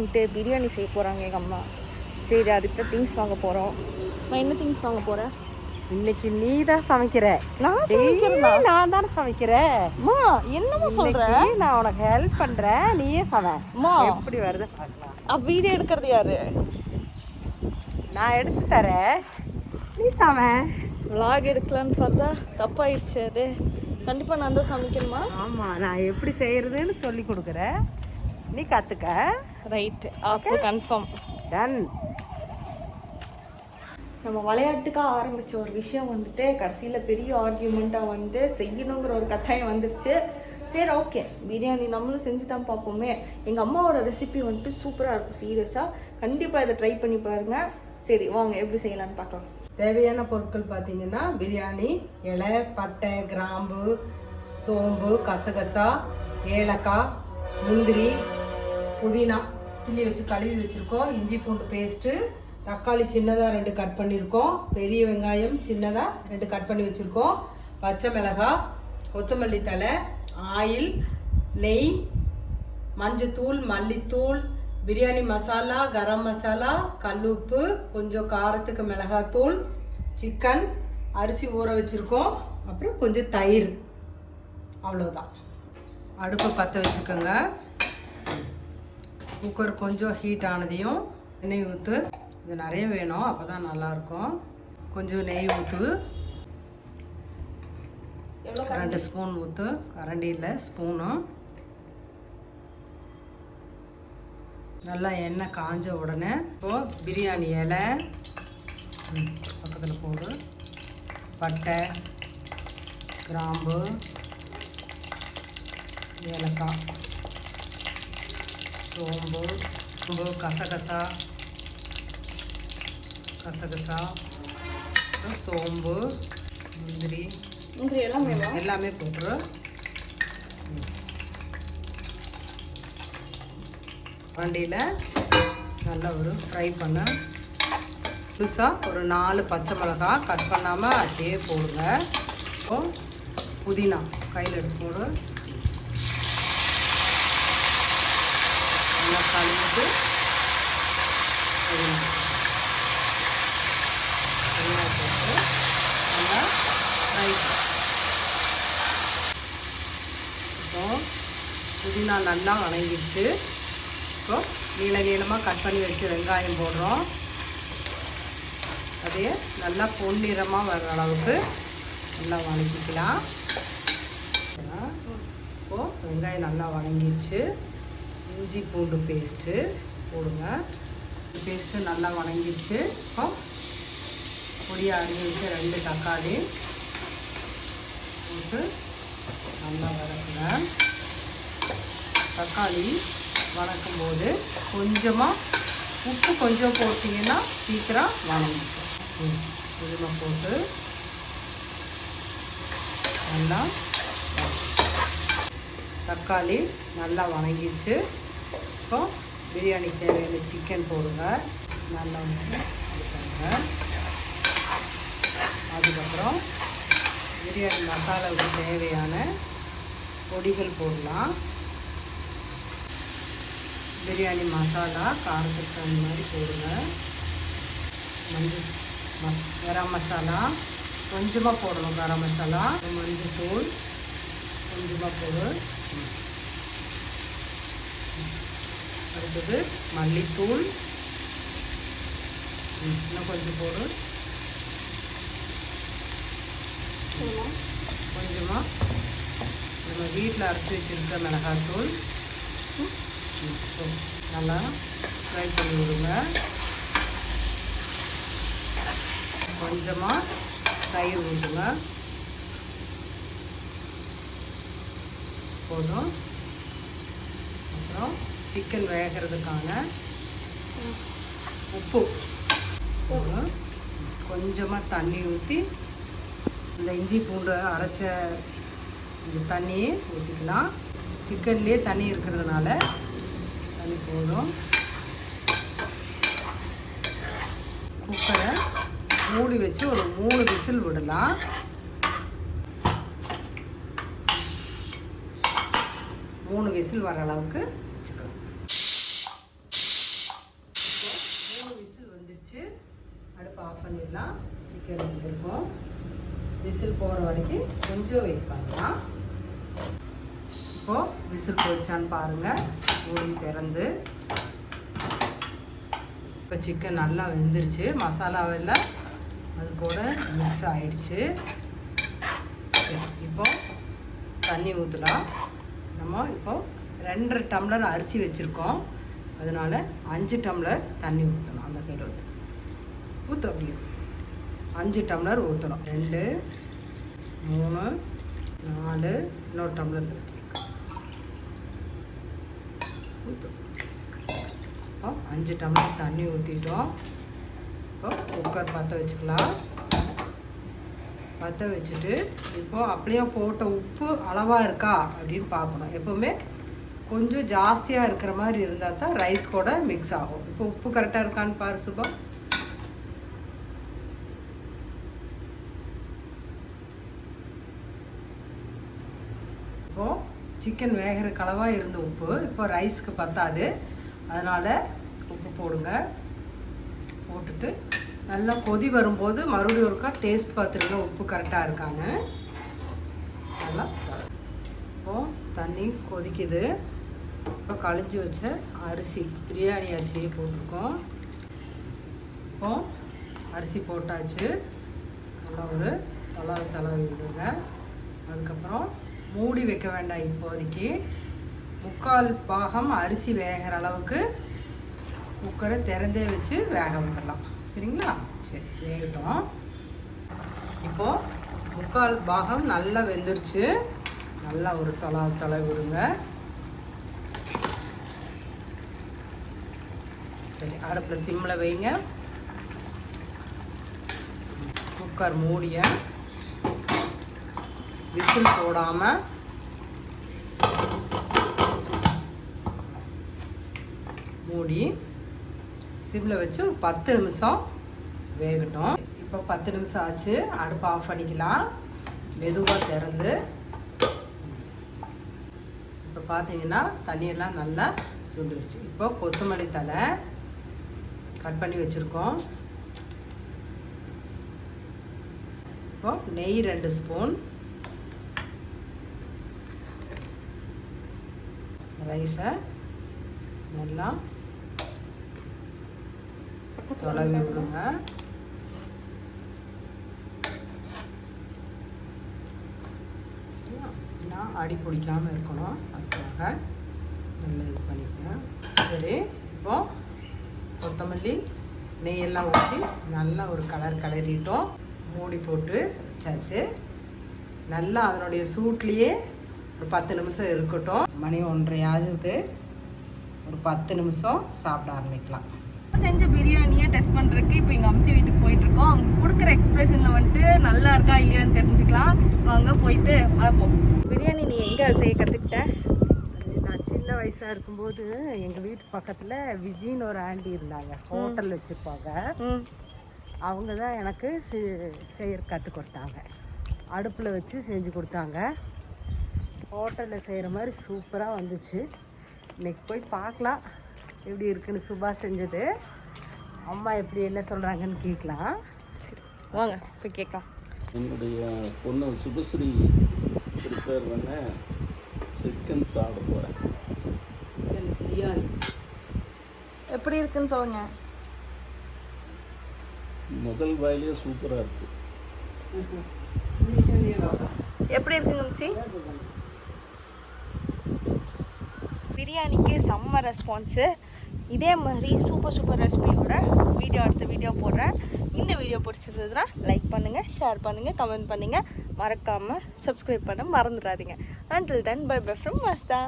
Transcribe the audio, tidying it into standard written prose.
வந்துட்டு பிரியாணி செய்ய போகிறாங்க எங்கள் அம்மா. சரி, அதுக்கு தான் திங்ஸ் வாங்க போகிறோம். நான் என்ன திங்ஸ் வாங்க போகிறேன்? இன்னைக்கு நீ தான் சமைக்கிற. நான் சமைக்கிறேன். நான் தானே சமைக்கிறேன். அம்மா என்னம்மா சொல்கிறேன்? நான் உனக்கு ஹெல்ப் பண்ணுறேன், நீயே அம்மா எப்படி வருது பார்க்கலாம். வீடியோ எடுக்கிறது யாரு? நான் எடுத்து தரேன், நீ சமை. விலாக் எடுக்கலான்னு பார்த்தா தப்பாயிடுச்சு. அது கண்டிப்பாக நான் தான் சமைக்கணுமா? ஆமாம், நான் எப்படி செய்கிறதுன்னு சொல்லி கொடுக்குறேன், நீ கற்றுக்க. ரைட்டு, அப்போ கன்ஃபார்ம் டன். நம்ம விளையாட்டுக்காக ஆரம்பித்த ஒரு விஷயம் வந்துட்டு கடைசியில் பெரிய ஆர்கியூமெண்ட்டாக வந்து செய்யணுங்கிற ஒரு கட்டாயம் வந்துடுச்சு. சரி, ஓகே, பிரியாணி நம்மளும் செஞ்சு தான் பார்ப்போமே. எங்கள் அம்மாவோட ரெசிபி வந்துட்டு சூப்பராக இருக்கும். சீரியஸாக கண்டிப்பாக இதை ட்ரை பண்ணி பாருங்கள். சரி, வாங்க எப்படி செய்யலான்னு பார்க்கலாம். தேவையான பொருட்கள் பார்த்தீங்கன்னா பிரியாணி இலை, பட்டை, கிராம்பு, சோம்பு, கசகசா, ஏலக்காய், முந்திரி, புதினா கிள்ளி வச்சு கழுவி வச்சுருக்கோம், இஞ்சி பூண்டு பேஸ்ட்டு, தக்காளி சின்னதாக 2 கட் பண்ணியிருக்கோம், பெரிய வெங்காயம் சின்னதாக 2 கட் பண்ணி வச்சுருக்கோம், பச்சை மிளகாய், கொத்தமல்லி தழை, ஆயில், நெய், மஞ்சத்தூள், மல்லித்தூள், பிரியாணி மசாலா, கரம் மசாலா, கல்லுப்பு, கொஞ்சம் காரத்துக்கு மிளகாத்தூள், சிக்கன், அரிசி ஊற வச்சுருக்கோம், அப்புறம் கொஞ்சம் தயிர். அவ்வளோதான். அடுப்பை பற்ற வச்சுக்கோங்க. குக்கர் கொஞ்சம் ஹீட் ஆனதையும் எண்ணெய் ஊற்று. இது நிறைய வேணும், அப்போ தான் நல்லாயிருக்கும். கொஞ்சம் நெய் ஊற்று, 2 ஸ்பூன் ஊற்று. கரண்டியில் ஸ்பூனும். நல்லா எண்ணெய் காஞ்ச உடனே இப்போது பிரியாணி இலை பக்கத்தில் போடு, பட்டை, கிராம்பு, ஏலக்காய், சோம்பு, கசகசா, சோம்பு, முந்திரி எல்லாமே போட்டுரு. வண்டியில் நல்லா ஒரு ஃப்ரை பண்ண. புதுசாக ஒரு 4 பச்சை மிளகாய் கட் பண்ணாமல் அப்படியே போடுங்க. இப்போ புதினா கையில் எடுத்து போடு. நல்லா கழுவிட்டு புதினா போட்டு நல்லா ஃப்ரை. இப்போ புதினா நல்லா வணங்கிடுச்சு. இப்போ நீளமாக கட் பண்ணி வச்சு வெங்காயம் போடுறோம். அதே நல்லா பொன்னிறமாக வர்ற அளவுக்கு நல்லா வணக்கிக்கலாம். இப்போது வெங்காயம் நல்லா வணங்கிடுச்சு. இஞ்சி பூண்டு பேஸ்ட்டு போடுங்க. பேஸ்ட்டு நல்லா வணங்கிடுச்சு. இப்போ பொடியாக அரிஞ்சு வச்சு 2 தக்காளி போட்டு நல்லா வதக்குங்க. தக்காளி வணக்கும் போது கொஞ்சமாக உப்பு கொஞ்சம் போட்டிங்கன்னா சீக்கிரம் வணங்கிடும். கொஞ்சமாக போட்டு நல்லா தக்காளி நல்லா வணங்கிடுச்சு. இப்போ பிரியாணிக்கு தேவையான சிக்கன் போடுங்க. நல்லா வந்து பண்ணுங்க. அதுக்கப்புறம் பிரியாணி மசாலாவுக்கு தேவையான பொடிகள் போடலாம். பிரியாணி மசாலா காரத்துக்கு அந்த மாதிரி போடுங்க. கரம் மசாலா கொஞ்சமாக போடணும். கரம் மசாலா, மஞ்சள் தூள் கொஞ்சமாக போடு. அடுத்தது மல்லித்தூள் இன்னும் கொஞ்சம் போடு. கொஞ்சமாக நம்ம வீட்டில் அரைச்சி வச்சுருக்க மிளகாத்தூள் நல்லா ஃப்ரை பண்ணி விடுங்க. கொஞ்சமாக தயிர் ஊற்றுங்க. போதும். அப்புறம் சிக்கன் வேகிறதுக்கான உப்பு போதும். கொஞ்சமாக தண்ணி ஊற்றி இந்த இஞ்சி பூண்டு அரைச்ச இந்த தண்ணியை ஊற்றிக்கலாம். சிக்கன்லேயே தண்ணி இருக்கிறதுனால தண்ணி போதும். குக்கரை மூடி வச்சு ஒரு 3 விசில் விடலாம். 3 விசில் வர அளவுக்கு வச்சுக்கலாம். வச்சு அடுப்பு ஆஃப் பண்ணிடலாம். சிக்கன் வெந்திருக்கும். விசில் போகிற வரைக்கும் கொஞ்சம் வெயிட் பண்ணலாம். இப்போது விசில் போயிடுச்சான்னு பாருங்கள். மூடி திறந்து இப்போ சிக்கன் நல்லா வெந்துருச்சு. மசாலாவெல்லாம் அது கூட மிக்ஸ் ஆகிடுச்சு. இப்போ தண்ணி ஊற்றலாம். நம்ம இப்போது 2.5 டம்ளர் அரிசி வச்சுருக்கோம். அதனால் 5 டம்ளர் தண்ணி ஊற்றணும். அந்த கையில் ஊற்ற அப்படியே 5 டம்ளர் ஊற்றணும். 2 3 4 இன்னொரு டம்ளர் ஊற்றும். இப்போ 5 டம்ளர் தண்ணி ஊற்றிட்டோம். இப்போ குக்கர் பற்ற வச்சுக்கலாம். பற்ற வச்சுட்டு இப்போது அப்படியே போட்ட உப்பு அளவாக இருக்கா அப்படின்னு பார்க்கணும். எப்போவுமே கொஞ்சம் ஜாஸ்தியாக இருக்கிற மாதிரி இருந்தால் தான் ரைஸ் கூட மிக்ஸ் ஆகும். இப்போ உப்பு கரெக்டாக இருக்கான்னு பாரு சுபா. இப்போது சிக்கன் வேகிற அளவாக இருந்த உப்பு இப்போ ரைஸ்க்கு பத்தாது. அதனால் உப்பு போடுங்க. போட்டுட்டு நல்லா கொதி வரும்போது மறுபடியும் ஒருக்கா டேஸ்ட் பார்த்துருங்க உப்பு கரெக்டாக இருக்கான்னு. நல்லா இப்போது தண்ணி கொதிக்குது. இப்போ கழிஞ்சி வச்ச அரிசி பிரியாணி அரிசியை போட்டிருக்கோம். இப்போ அரிசி போட்டாச்சு. நல்லா ஒரு தளவி விடுங்க. அதுக்கப்புறம் மூடி வைக்க வேண்டாம். இப்போதைக்கு 3/4 பாகம் அரிசி வேகிற அளவுக்கு குக்கரை திறந்தே வச்சு வேக விடலாம். சரிங்களா? சரி, வேகட்டும். இப்போது 3/4 பாகம் நல்லா வெந்துருச்சு. நல்லா ஒரு தலை விடுங்க. சரி, அடுப்பில் சிம்மில் வைங்க. குக்கர் மூடிய விசில் போடாமல் மூடி சிம்மில் வச்சு ஒரு 10 நிமிஷம் வேகட்டும். இப்போ 10 நிமிஷம் ஆச்சு. அடுப்பு ஆஃப் பண்ணிக்கலாம். மெதுவாக திறந்து இப்போ பார்த்தீங்கன்னா தண்ணியெல்லாம் நல்லா சுண்டுடுச்சு. இப்போ கொத்தமல்லி தழை கட் பண்ணி வச்சுருக்கோம். இப்போ நெய் 2 ஸ்பூன். ரைஸை நல்லா தொலைவி விடுங்க. நான் அடி பிடிக்காமல் இருக்கணும். அதுக்காக நல்லா இது பண்ணிப்பேன். சரி, இப்போ கொத்தமல்லி நெய்யெல்லாம் ஊற்றி நல்லா ஒரு கிளறிட்டோம். மூடி போட்டு வச்சாச்சு. நல்லா அதனுடைய சூட்லேயே ஒரு 10 நிமிஷம் இருக்கட்டும். மணி 1:30 ஆகுது. ஒரு 10 நிமிஷம் சாப்பிட ஆரம்பிக்கலாம். செஞ்ச பிரியாணியை டெஸ்ட் பண்ணுறதுக்கு இப்போ எங்கள் அம்ச்சி வீட்டுக்கு போயிட்டுருக்கோம். அவங்க கொடுக்குற எக்ஸ்பிரஷனில் வந்துட்டு நல்லா இருக்கா இல்லையான்னு தெரிஞ்சுக்கலாம். வாங்க போயிட்டு பார்ப்போம். பிரியாணி நீ எங்கே செய்ய கற்றுக்கிட்ட? நான் சின்ன வயசாக இருக்கும்போது எங்கள் வீட்டு பக்கத்தில் விஜின்னு ஒரு ஆண்டி இருந்தாங்க. ஹோட்டல் வச்சுருப்பாங்க. அவங்க தான் எனக்கு செய்ய கற்றுக் கொடுத்தாங்க. அடுப்பில் வச்சு செஞ்சு கொடுத்தாங்க. ஹோட்டலில் செய்கிற மாதிரி சூப்பராக வந்துச்சு. இன்றைக்கி போய் பார்க்கலாம் எப்படி இருக்குன்னு. சுபா செஞ்சது. அம்மா எப்படி என்ன சொல்கிறாங்கன்னு கேட்கலாம். வாங்க போய் கேட்கலாம். என்னுடைய பொண்ணு சுபஸ்ரீ ப்ரிப்பேர் பண்ண சிக்கன் சாப்பிட போகிறேன். சிக்கன் பிரியாணி எப்படி இருக்குன்னு சொல்லுங்க. முதல் வாயிலே சூப்பராக இருக்குது. எப்படி இருக்குங்க மிச்சி? பிரியாணிக்கு செம்ம ரெஸ்பான்ஸு. இதே மாதிரி சூப்பர் ரெசிபியோட அடுத்த வீடியோ போடுறேன். இந்த வீடியோ பிடிச்சிருந்ததுன்னா லைக் பண்ணுங்கள், ஷேர் பண்ணுங்கள், கமெண்ட் பண்ணுங்கள். மறக்காமல் சப்ஸ்கிரைப் பண்ண மறந்துடாதீங்க. Until then, bye bye from Maastha.